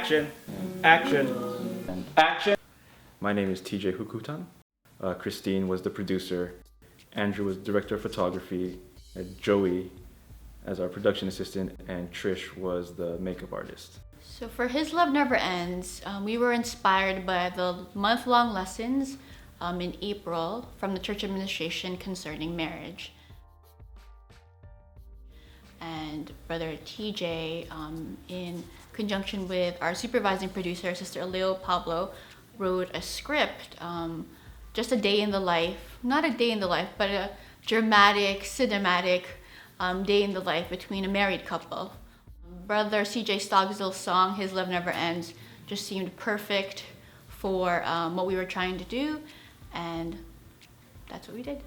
Action. Action. Action. My name is TJ Hukutan. Christine was the producer. Andrew was director of photography. Joey as our production assistant, and Trish was the makeup artist. So for His Love Never Ends, we were inspired by the month-long lessons in April from the church administration concerning marriage. And Brother TJ, in conjunction with our supervising producer, Sister Leo Pablo, wrote a script, just a day in the life, not a day in the life, but a dramatic, cinematic day in the life between a married couple. Brother CJ Stogsdill's song, His Love Never Ends, just seemed perfect for what we were trying to do, and that's what we did.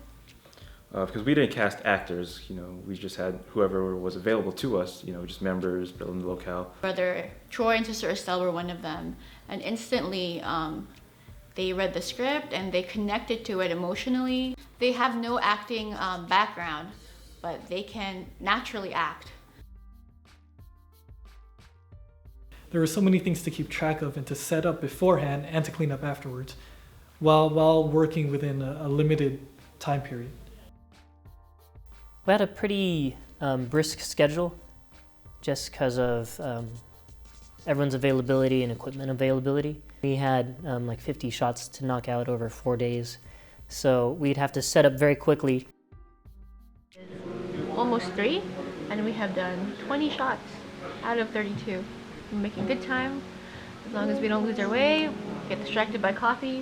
Because we didn't cast actors, we just had whoever was available to us, just members in the locale. Brother Troy and Sister Estelle were one of them, and instantly they read the script and they connected to it emotionally. They have no acting background, but they can naturally act. There were so many things to keep track of and to set up beforehand and to clean up afterwards, while working within a limited time period. We had a pretty brisk schedule just because of everyone's availability and equipment availability. We had like 50 shots to knock out over 4 days, so we'd have to set up very quickly. Almost 3, and we have done 20 shots out of 32. We're making good time, as long as we don't lose our way, get distracted by coffee,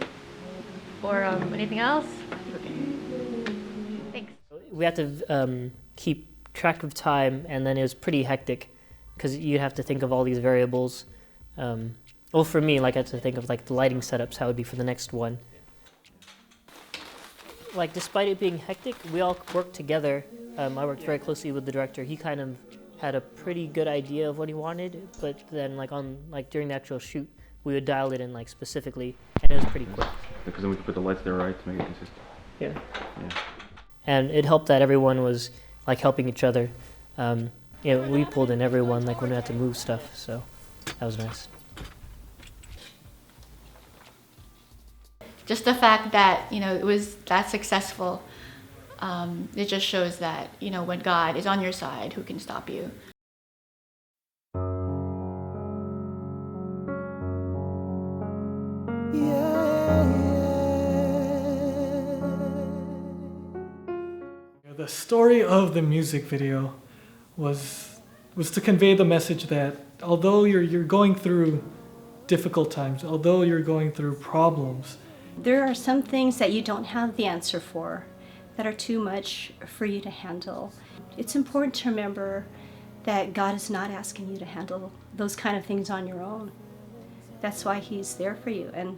or anything else. Okay. Thanks. We had to keep track of time, and then it was pretty hectic because you'd have to think of all these variables. Well, for me, I had to think of the lighting setups, how it would be for the next one. Despite it being hectic, we all worked together. I worked very closely with the director. He kind of had a pretty good idea of what he wanted, but then during the actual shoot, we would dial it in specifically, and it was pretty quick. Because then we could put the lights there right to make it consistent. Yeah. Yeah. And it helped that everyone was helping each other. We pulled in everyone when we had to move stuff, so that was nice. Just the fact that it was that successful, it just shows that when God is on your side, who can stop you? The story of the music video was to convey the message that although you're going through difficult times, although you're going through problems, there are some things that you don't have the answer for, that are too much for you to handle. It's important to remember that God is not asking you to handle those kind of things on your own. That's why He's there for you. And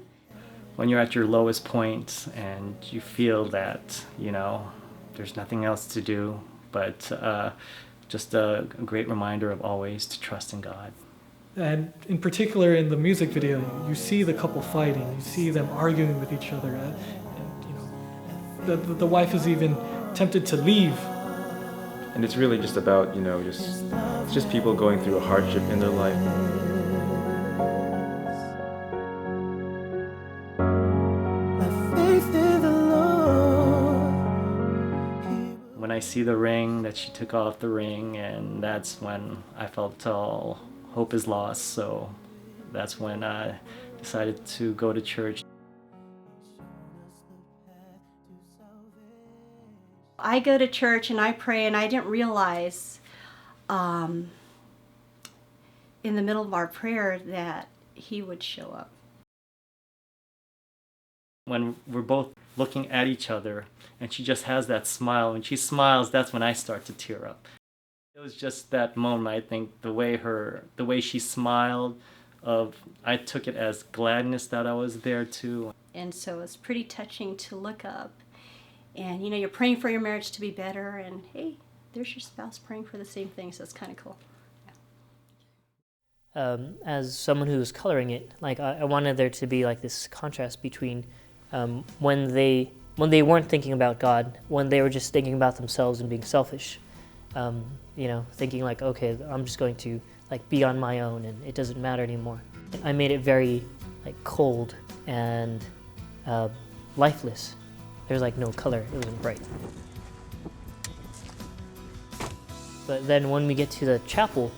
when you're at your lowest point and you feel that, there's nothing else to do, but just a great reminder of always to trust in God. And in particular in the music video, you see the couple fighting, you see them arguing with each other, and the wife is even tempted to leave. And it's really just about, it's just people going through a hardship in their life. When I see the ring, that she took off the ring, and that's when I felt all hope is lost, so that's when I decided to go to church. I go to church and I pray, and I didn't realize in the middle of our prayer that He would show up. When we're both looking at each other and she just has that smile, when she smiles, that's when I start to tear up. It was just that moment, I think, the way she smiled, I took it as gladness that I was there too. And so it's pretty touching to look up, and you're praying for your marriage to be better, and hey, there's your spouse praying for the same thing, so it's kind of cool. As someone who was coloring it, I wanted there to be this contrast between when they weren't thinking about God, when they were just thinking about themselves and being selfish. Thinking okay, I'm just going to like be on my own and it doesn't matter anymore. I made it very like cold and lifeless. There's like no color, it wasn't bright. But then when we get to the chapel,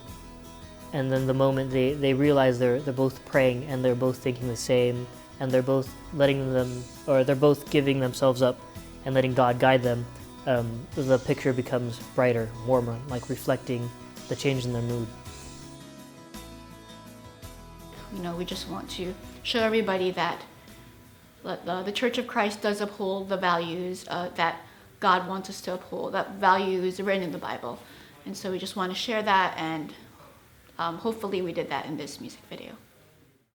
and then the moment they realize they're both praying and they're both thinking the same, and they're both they're both giving themselves up and letting God guide them, the picture becomes brighter, warmer, like reflecting the change in their mood. We just want to show everybody that the Church of Christ does uphold the values that God wants us to uphold, that values written in the Bible. And so we just want to share that, and hopefully we did that in this music video.